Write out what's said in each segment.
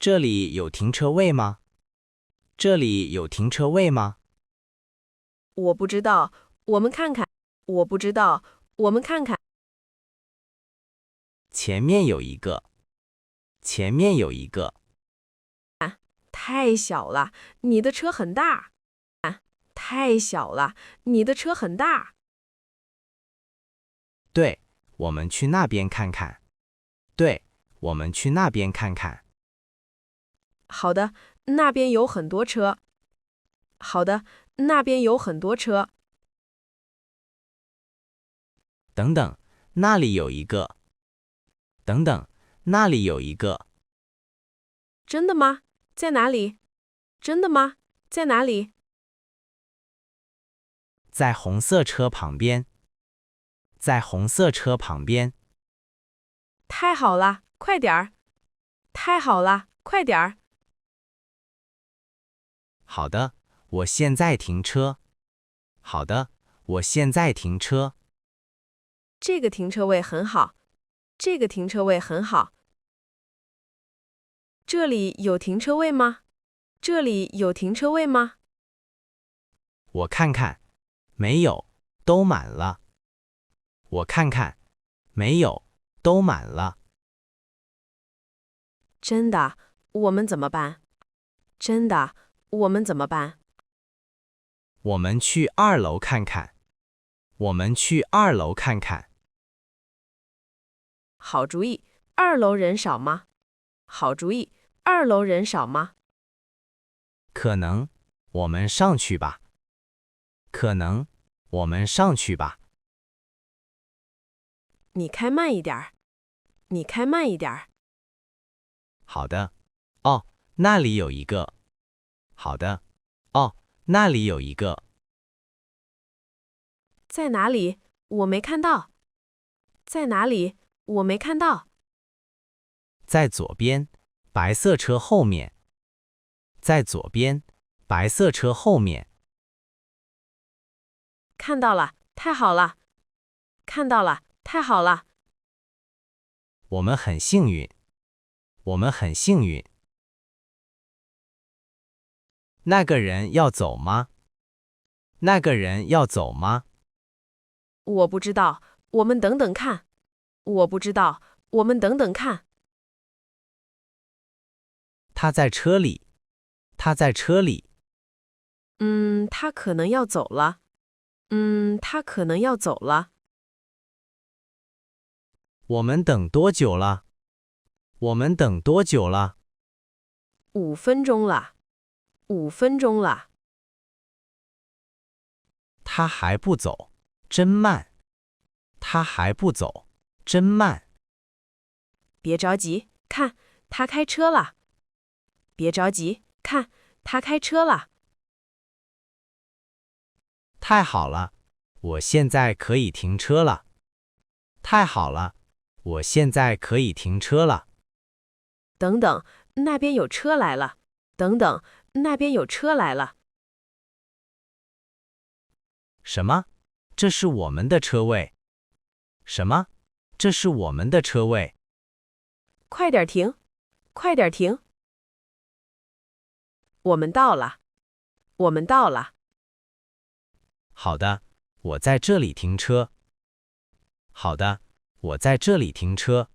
这里有停车位吗？这里有停车位吗？我不知道，我们看看。我不知道，我们看看。前面有一个，前面有一个。太小了，你的车很大。太小了，你的车很大。对，我们去那边看看。对，我们去那边看看。好的，那边有很多车。好的，那边有很多车。等等，那里有一个。等等，那里有一个。真的吗？在哪里？真的吗？在哪里？在红色车旁边。在红色车旁边。太好了，快点儿！太好了，快点儿！好的，我现在停车。好的，我现在停车。这个停车位很好，这个停车位很好。这里有停车位吗？这里有停车位吗？我看看，没有，都满了。我看看，没有，都满了。真的，我们怎么办？真的，我们怎么办？我们去2楼看看。我们去2楼看看。好主意，2楼人少吗？好主意，2楼人少吗？可能，我们上去吧。可能，我们上去吧。你开慢一点儿，你开慢一点儿。好的。哦，那里有一个。好的。哦，那里有一个。在哪里？我没看到。在哪里？我没看到。在左边，白色车后面。在左边，白色车后面。看到了，太好了！看到了，太好了！我们很幸运。我们很幸运。那个人要走吗？那个人要走吗？我不知道，我们等等看。我不知道，我们等等看。他在车里。他在车里。他可能要走了。他可能要走了。我们等多久了？我们等多久了5分钟了。5分钟了。他还不走，真慢。他还不走，真慢。别着急，看，他开车了。别着急，看，他开车了。太好了，我现在可以停车了。太好了，我现在可以停车了。等等，那边有车来了。等等，那边有车来了。什么？这是我们的车位。什么？这是我们的车位。快点停！快点停！我们到了。我们到了。好的，我在这里停车。好的，我在这里停车。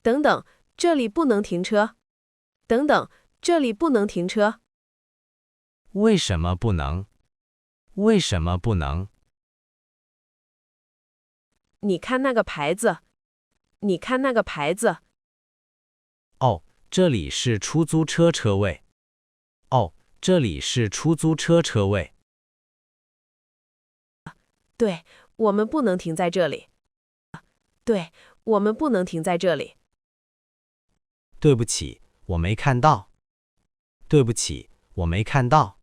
等等，这里不能停车。等等，这里不能停车。为什么不能？为什么不能？你看那个牌子。你看那个牌子。哦，这里是出租车车位。哦，这里是出租车车位。对，我们不能停在这里。对，我们不能停在这里。对不起，我没看到。对不起，我没看到。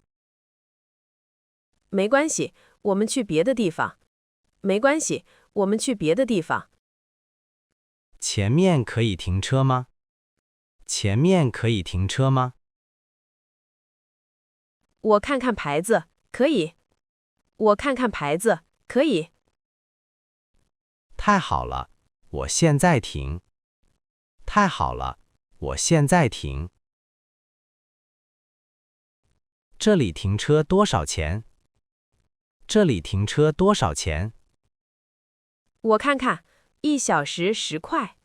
没关系，我们去别的地方。没关系，我们去别的地方。前面可以停车吗？前面可以停车吗？我看看牌子，可以。我看看牌子，可以。太好了，我现在停。太好了，我现在停。这里停车多少钱？这里停车多少钱？我看看，1小时10块。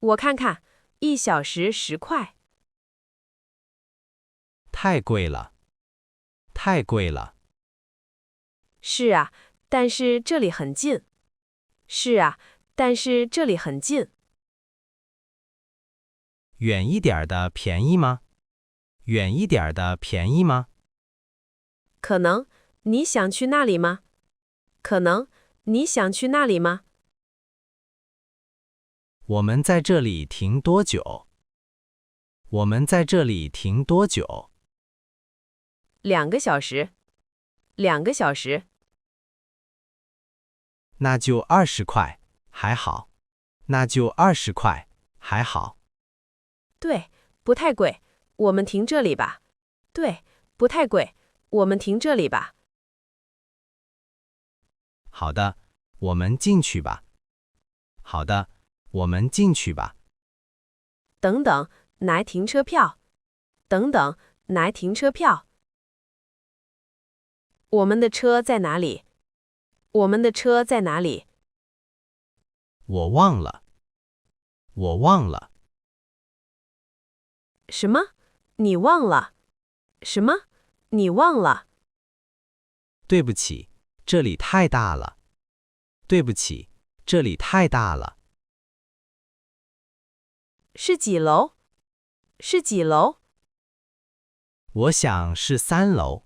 我看看，1小时10块。太贵了，太贵了。是啊，但是这里很近。是啊，但是这里很近。远一点的便宜吗？远一点的便宜吗？可能，你想去那里吗？可能，你想去那里吗？我们在这里停多久？我们在这里停多久2个小时。2个小时。那就20块，还好。那就20块，还好。对，不太贵，我们停这里吧。对，不太贵，我们停这里吧。好的，我们进去吧。好的，我们进去吧。等等，拿停车票。等等，拿停车票。我们的车在哪里？我们的车在哪里？我忘了，我忘了。什么？你忘了？什么？你忘了？对不起，这里太大了。对不起，这里太大了。是几楼？是几楼？我想是3楼。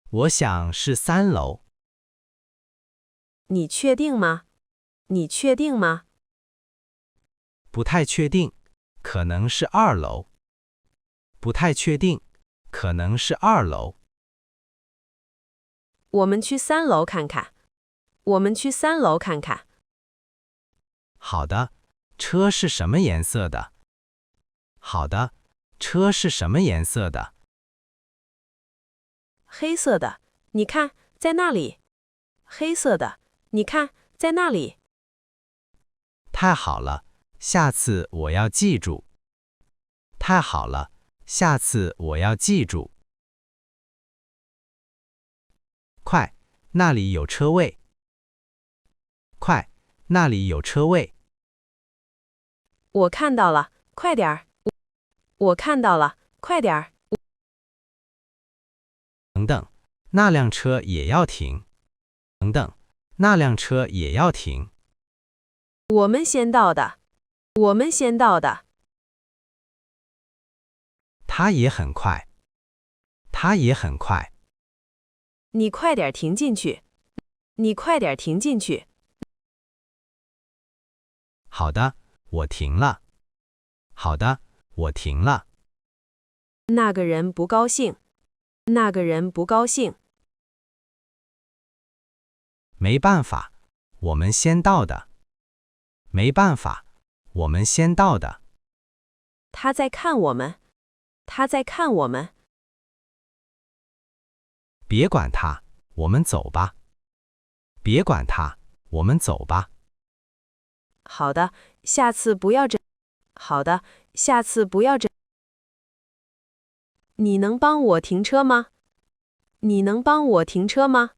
我想是3楼。你确定吗？你确定吗？不太确定，可能是2楼。不太确定，可能是2楼。我们去3楼看看。我们去3楼看看。好的，车是什么颜色的？好的，车是什么颜色的？黑色的，你看，在那里。黑色的，你看，在那里。太好了，下次我要记住。太好了，下次我要记住。快，那里有车位。快，那里有车位。我看到了，快点儿。我看到了，快点儿。等等，那辆车也要停。等等，那辆车也要停。我们先到的。我们先到的。他也很快。他也很快。你快点停进去。你快点停进去。好的，我停了。好的，我停了。那个人不高兴。那个人不高兴。没办法，我们先到的。没办法，我们先到的。他在看我们。他在看我们。别管他，我们走吧。别管他，我们走吧。好的，下次不要这。好的，下次不要这。你能帮我停车吗？你能帮我停车吗？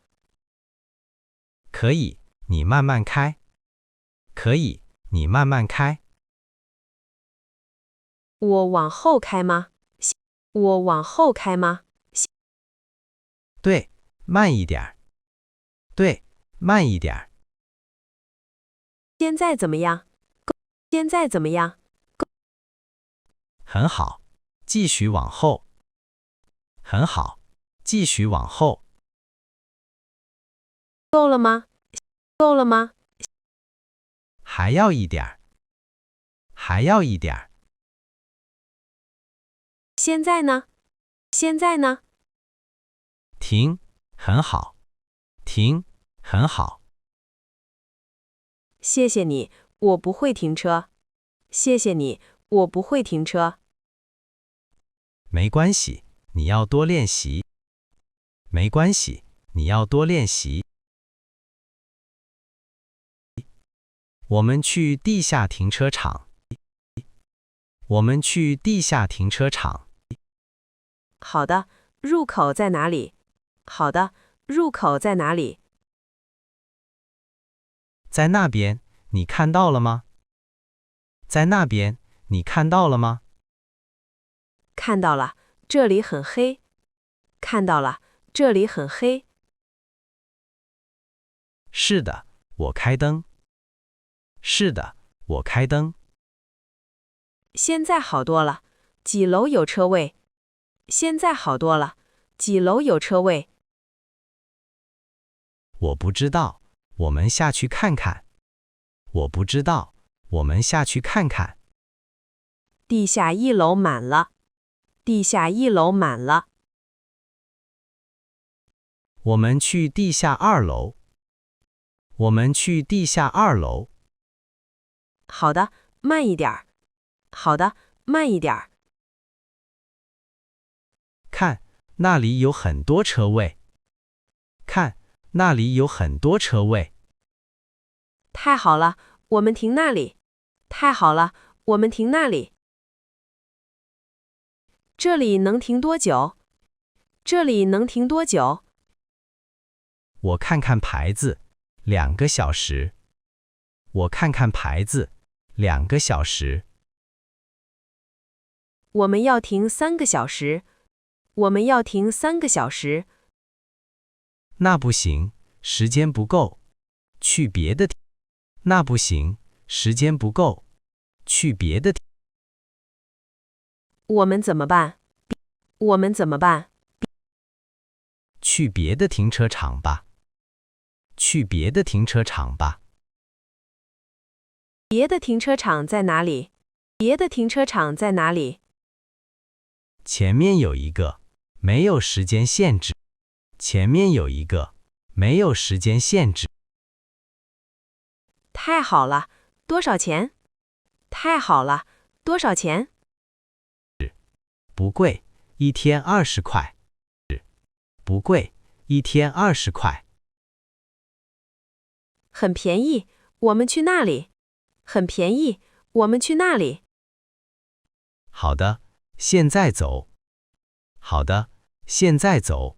可以，你慢慢开。可以，你慢慢开。我往后开吗？我往后开吗？对，慢一点。对，慢一点。现在怎么样？现在怎么样？很好，继续往后。很好，继续往后。够了吗？够了吗？还要一点。还要一点。现在呢？现在呢？停，很好。停，很好。谢谢你，我不会停车。谢谢你，我不会停车。没关系，你要多练习。没关系，你要多练习。我们去地下停车场。我们去地下停车场。好的，入口在哪里？好的，入口在哪里？在那边，你看到了吗？在那边，你看到了吗？看到了，这里很黑。看到了，这里很黑。是的，我开灯。是的，我开灯。现在好多了，几楼有车位？现在好多了，几楼有车位？我不知道，我们下去看看。我不知道，我们下去看看。地下1楼满了，地下1楼满了。我们去地下2楼。我们去地下2楼。好的，慢一点儿。好的，慢一点儿。看，那里有很多车位。看，那里有很多车位。太好了，我们停那里。太好了，我们停那里。这里能停多久？这里能停多久？我看看牌子，2个小时。我看看牌子，2个小时。我们要停3个小时。我们要停3个小时。那不行，时间不够，去别的地。那不行，时间不够，去别的地。我们怎么办？我们怎么办？去别的停车场吧。去别的停车场吧。别的停车场在哪里？别的停车场在哪里？前面有一个，没有时间限制。前面有一个，没有时间限制。太好了，多少钱？太好了，多少钱？不贵，一天20块。不贵，一天20块。很便宜，我们去那里。很便宜，我们去那里。好的，现在走。好的，现在走。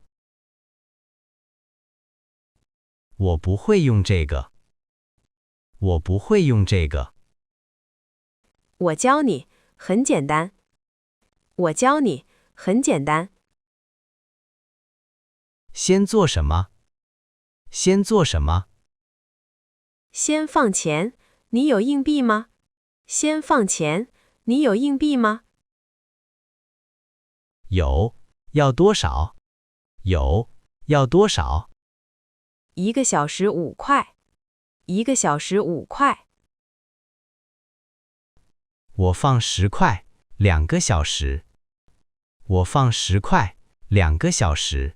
我不会用这个。我不会用这个。我教你，很简单。我教你，很简单。先做什么？先做什么？先放钱，你有硬币吗？先放钱，你有硬币吗？有，要多少？有，要多少？1个小时5块。1个小时5块。我放10块，2个小时。我放10块，2个小时。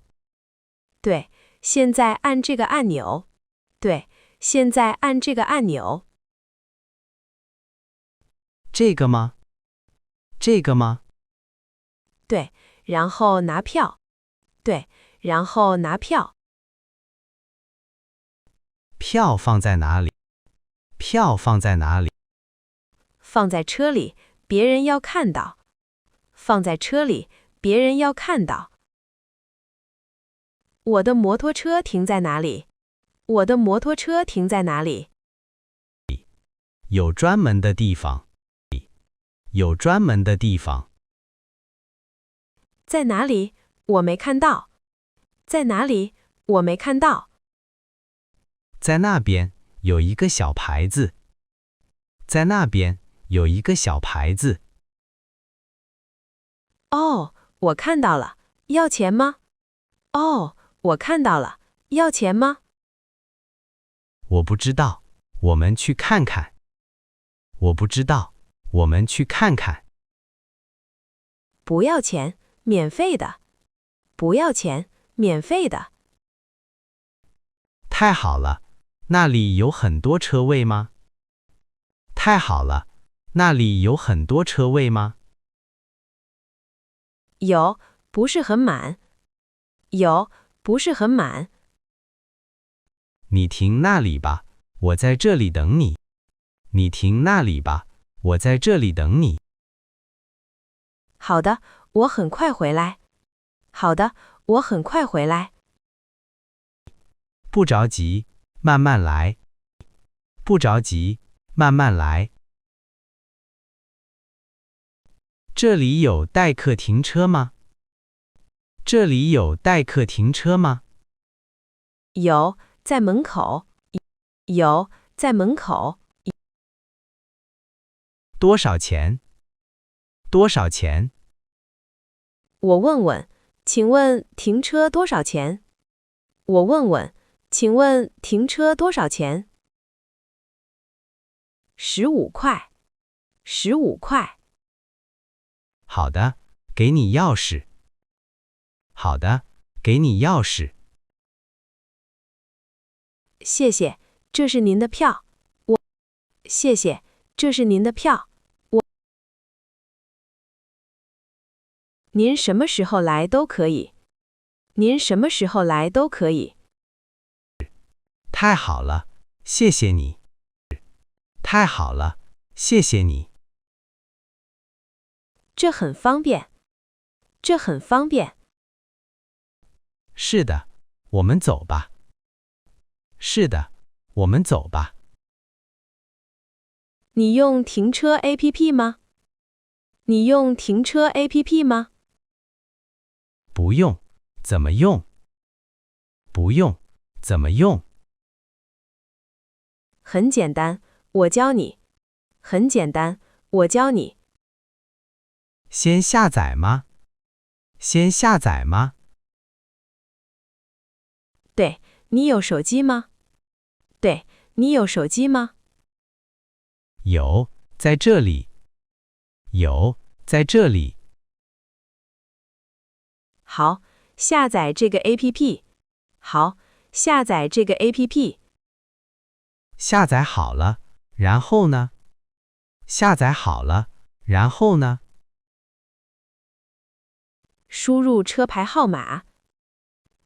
对，现在按这个按钮。对，现在按这个按钮。这个吗？这个吗？对，然后拿票。对，然后拿票。票放在哪里？票放在哪里？放在车里，别人要看到。放在车里，别人要看到。我的摩托车停在哪里？我的摩托车停在哪里？有专门的地方。有专门的地方。在哪里？我没看到。在哪里？我没看到。在那边有一个小牌子。在那边有一个小牌子。哦，我看到了。要钱吗？哦，我看到了。要钱吗？我不知道，我们去看看。我不知道，我们去看看。不要钱，免费的。不要钱，免费的。太好了，那里有很多车位吗？太好了，那里有很多车位吗？有，不是很满。有，不是很满。你停那里吧，我在这里等你。你停那里吧，我在这里等你。好的，我很快回来。好的，我很快回来。不着急，慢慢来。不着急，慢慢来。这里有代客停车吗？这里有代客停车吗？有，在门口。有，在门口。多少钱？多少钱？我问问，请问停车多少钱？我问问，请问停车多少钱？15块。15块。好的，给你钥匙。好的，给你钥匙。谢谢，这是您的票。谢谢，这是您的票。您什么时候来都可以。您什么时候来都可以。太好了，谢谢你。太好了，谢谢你。这很方便。这很方便。是的，我们走吧。是的，我们走吧。你用停车 APP 吗？你用停车 APP 吗？不用，怎么用？不用，怎么用？很简单，我教你。很简单，我教你。先下载吗？先下载吗？对，你有手机吗？对，你有手机吗？有，在这里。有，在这里。好，下载这个 APP。好，下载这个 APP。下载好了，然后呢？下载好了，然后呢？输入车牌号码。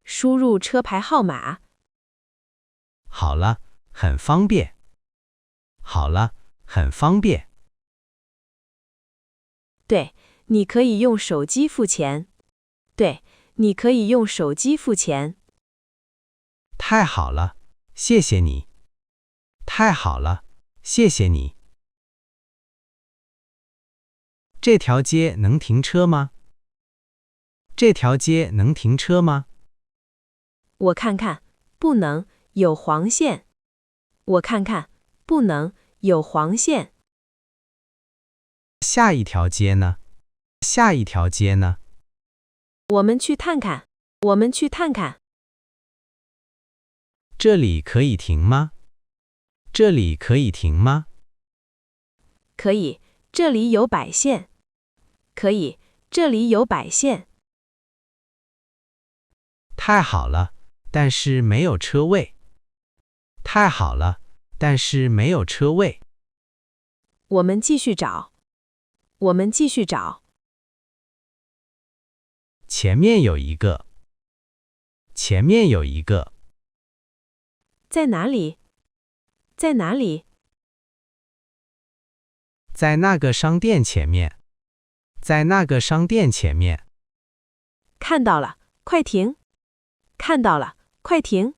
输入车牌号码。好了，很方便。好了，很方便。对，你可以用手机付钱。对，你可以用手机付钱。太好了，谢谢你。太好了，谢谢你。这条街能停车吗？这条街能停车吗？我看看，不能，有黄线。我看看，不能，有黄线。下一条街呢？下一条街呢？我们去看看。我们去看看。这里可以停吗？这里可以停吗？可以，这里有摆线。可以，这里有摆线。太好了，但是没有车位。太好了，但是没有车位。我们继续找。我们继续找。前面有一个。前面有一个。在哪里？在哪里？在那个商店前面。在那个商店前面。看到了，快停！看到了，快停！